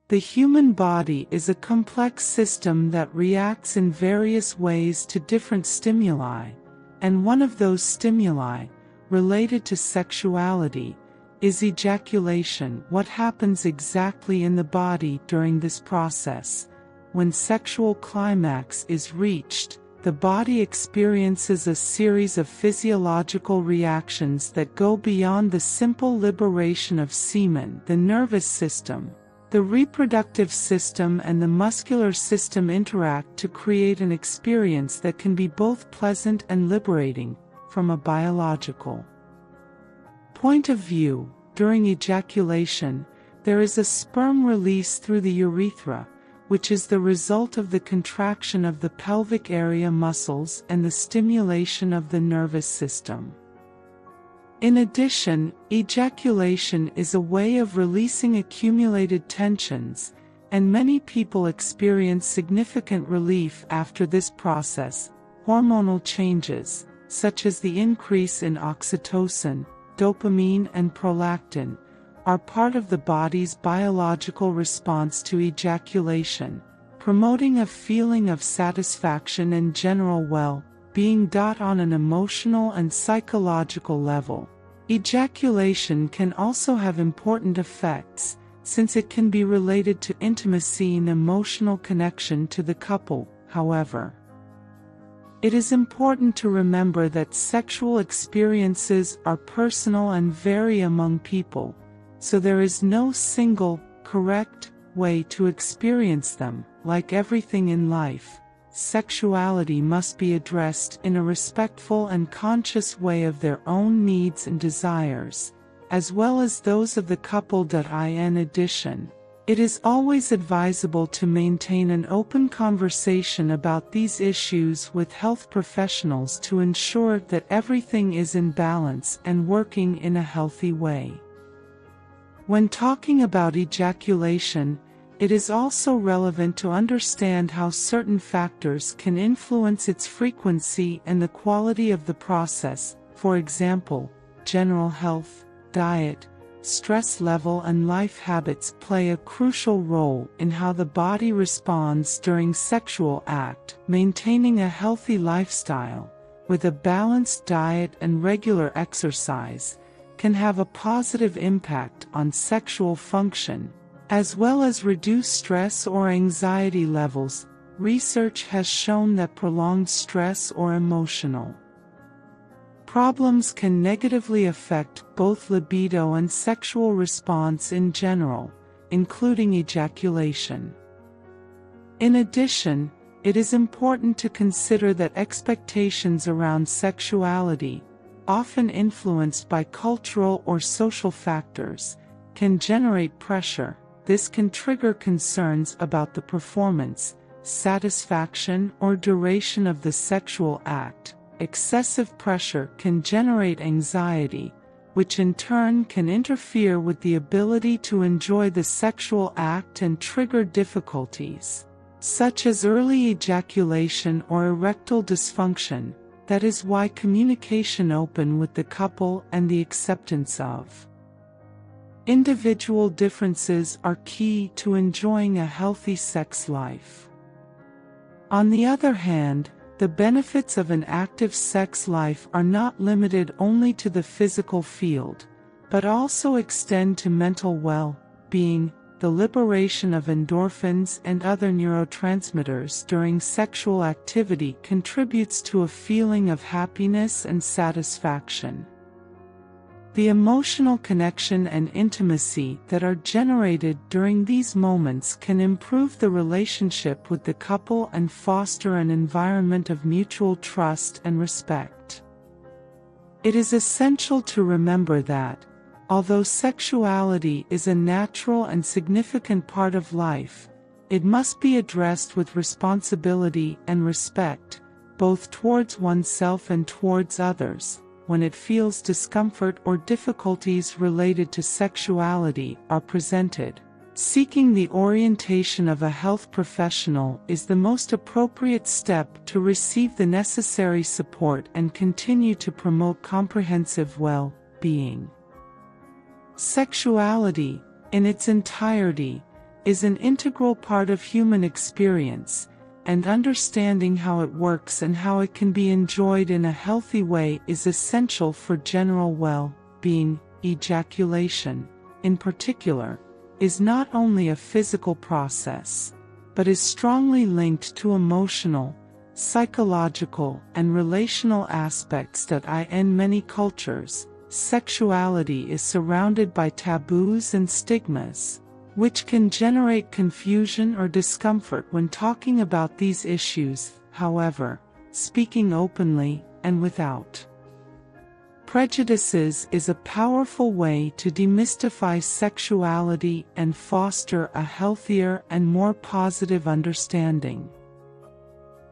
The human body is a complex system that reacts in various ways to different stimuli, and one of those stimuli, related to sexuality, is ejaculation. What happens exactly in the body during this process? When sexual climax is reached, the body experiences a series of physiological reactions that go beyond the simple liberation of semen. The nervous system, the reproductive system and the muscular system interact to create an experience that can be both pleasant and liberating, from a biological point of view. During ejaculation, there is a sperm release through the urethra, which is the result of the contraction of the pelvic area muscles and the stimulation of the nervous system. In addition, ejaculation is a way of releasing accumulated tensions, and many people experience significant relief after this process. Hormonal changes, such as the increase in oxytocin, dopamine and prolactin, are part of the body's biological response to ejaculation, promoting a feeling of satisfaction and general well-being. On an emotional and psychological level, ejaculation can also have important effects, since it can be related to intimacy and emotional connection to the couple. However, it is important to remember that sexual experiences are personal and vary among people, so there is no single, correct way to experience them. Like everything in life, sexuality must be addressed in a respectful and conscious way of their own needs and desires, as well as those of the couple. In addition, it is always advisable to maintain an open conversation about these issues with health professionals to ensure that everything is in balance and working in a healthy way. When talking about ejaculation, it is also relevant to understand how certain factors can influence its frequency and the quality of the process. For example, general health, diet, stress level and life habits play a crucial role in how the body responds during sexual act. Maintaining a healthy lifestyle, with a balanced diet and regular exercise, can have a positive impact on sexual function, as well as reduce stress or anxiety levels. Research has shown that prolonged stress or emotional problems can negatively affect both libido and sexual response in general, including ejaculation. In addition, it is important to consider that expectations around sexuality, often influenced by cultural or social factors, can generate pressure. This can trigger concerns about the performance, satisfaction, or duration of the sexual act. Excessive pressure can generate anxiety, which in turn can interfere with the ability to enjoy the sexual act and trigger difficulties, such as early ejaculation or erectile dysfunction. That is why communication open with the couple and the acceptance of individual differences are key to enjoying a healthy sex life. On the other hand, the benefits of an active sex life are not limited only to the physical field, but also extend to mental well-being. The liberation of endorphins and other neurotransmitters during sexual activity contributes to a feeling of happiness and satisfaction. The emotional connection and intimacy that are generated during these moments can improve the relationship with the couple and foster an environment of mutual trust and respect. It is essential to remember that, although sexuality is a natural and significant part of life, it must be addressed with responsibility and respect, both towards oneself and towards others. When it feels discomfort or difficulties related to sexuality are presented, seeking the orientation of a health professional is the most appropriate step to receive the necessary support and continue to promote comprehensive well-being. Sexuality, in its entirety, is an integral part of human experience, and understanding how it works and how it can be enjoyed in a healthy way is essential for general well-being. Ejaculation, in particular, is not only a physical process, but is strongly linked to emotional, psychological, and relational aspects that in many cultures, sexuality is surrounded by taboos and stigmas, which can generate confusion or discomfort when talking about these issues. However, speaking openly and without prejudices is a powerful way to demystify sexuality and foster a healthier and more positive understanding.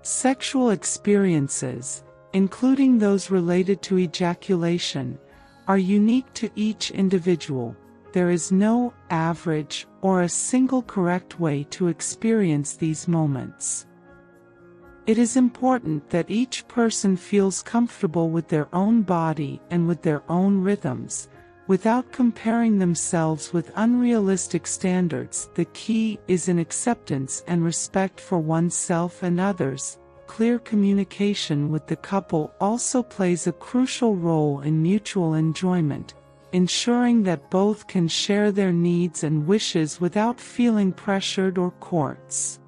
Sexual experiences, including those related to ejaculation, are unique to each individual. There is no average or a single correct way to experience these moments. It is important that each person feels comfortable with their own body and with their own rhythms, without comparing themselves with unrealistic standards. The key is in acceptance and respect for oneself and others. Clear communication with the couple also plays a crucial role in mutual enjoyment, ensuring that both can share their needs and wishes without feeling pressured or coerced.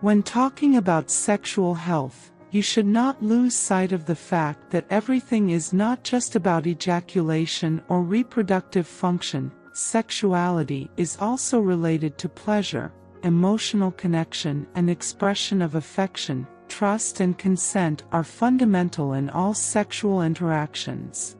When talking about sexual health, you should not lose sight of the fact that everything is not just about ejaculation or reproductive function. Sexuality is also related to pleasure, emotional connection, and expression of affection. Trust and consent are fundamental in all sexual interactions.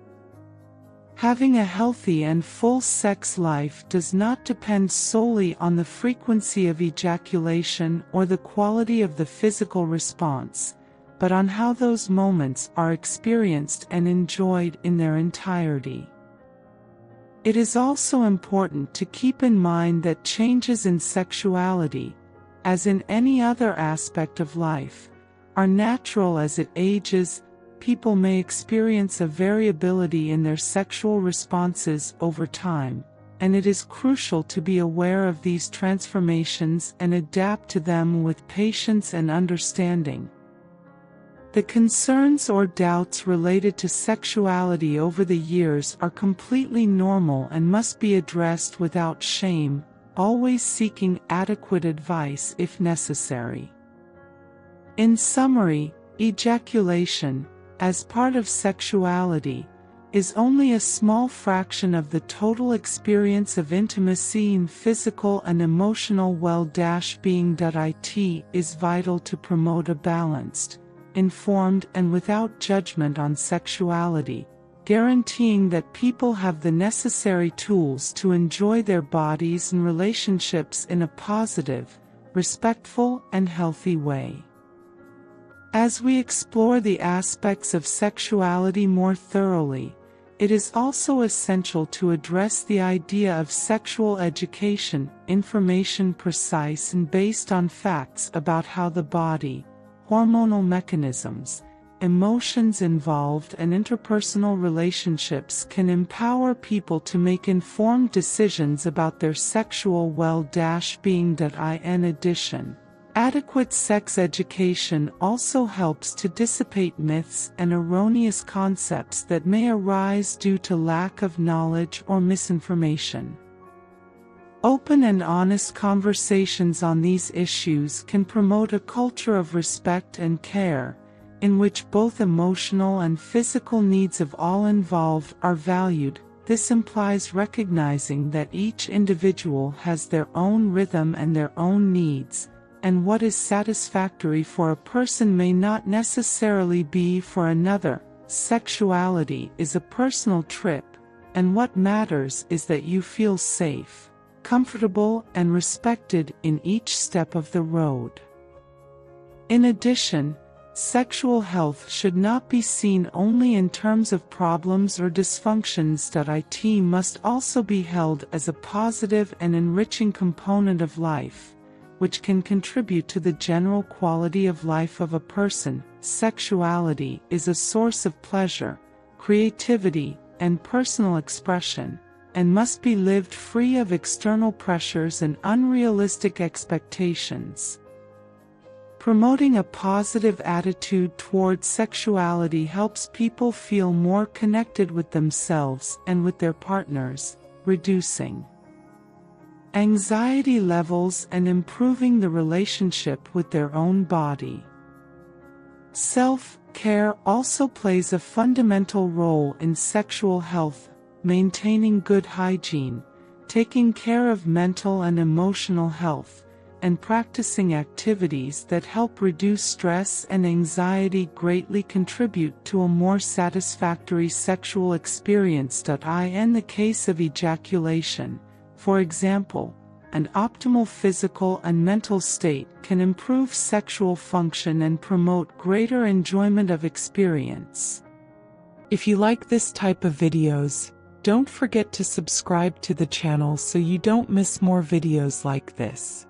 Having a healthy and full sex life does not depend solely on the frequency of ejaculation or the quality of the physical response, but on how those moments are experienced and enjoyed in their entirety. It is also important to keep in mind that changes in sexuality, as in any other aspect of life, are natural. As it ages, people may experience a variability in their sexual responses over time, and it is crucial to be aware of these transformations and adapt to them with patience and understanding. The concerns or doubts related to sexuality over the years are completely normal and must be addressed without shame, always seeking adequate advice if necessary. In summary, ejaculation, as part of sexuality, is only a small fraction of the total experience of intimacy in physical and emotional well-being. It is vital to promote a balanced, informed, and without judgment on sexuality, guaranteeing that people have the necessary tools to enjoy their bodies and relationships in a positive, respectful, and healthy way. As we explore the aspects of sexuality more thoroughly, it is also essential to address the idea of sexual education, information precise and based on facts about how the body, hormonal mechanisms, emotions involved, and interpersonal relationships can empower people to make informed decisions about their sexual well-being. In addition, adequate sex education also helps to dissipate myths and erroneous concepts that may arise due to lack of knowledge or misinformation. Open and honest conversations on these issues can promote a culture of respect and care, in which both emotional and physical needs of all involved are valued. This implies recognizing that each individual has their own rhythm and their own needs, and what is satisfactory for a person may not necessarily be for another. Sexuality is a personal trip, and what matters is that you feel safe, comfortable, and respected in each step of the road. In addition, sexual health should not be seen only in terms of problems or dysfunctions. It must also be held as a positive and enriching component of life, which can contribute to the general quality of life of a person. Sexuality is a source of pleasure, creativity, and personal expression, and must be lived free of external pressures and unrealistic expectations. Promoting a positive attitude towards sexuality helps people feel more connected with themselves and with their partners, reducing anxiety levels and improving the relationship with their own body. Self-care also plays a fundamental role in sexual health, maintaining good hygiene, taking care of mental and emotional health, and practicing activities that help reduce stress and anxiety greatly contribute to a more satisfactory sexual experience. In the case of ejaculation, for example, an optimal physical and mental state can improve sexual function and promote greater enjoyment of experience. If you like this type of videos, don't forget to subscribe to the channel so you don't miss more videos like this.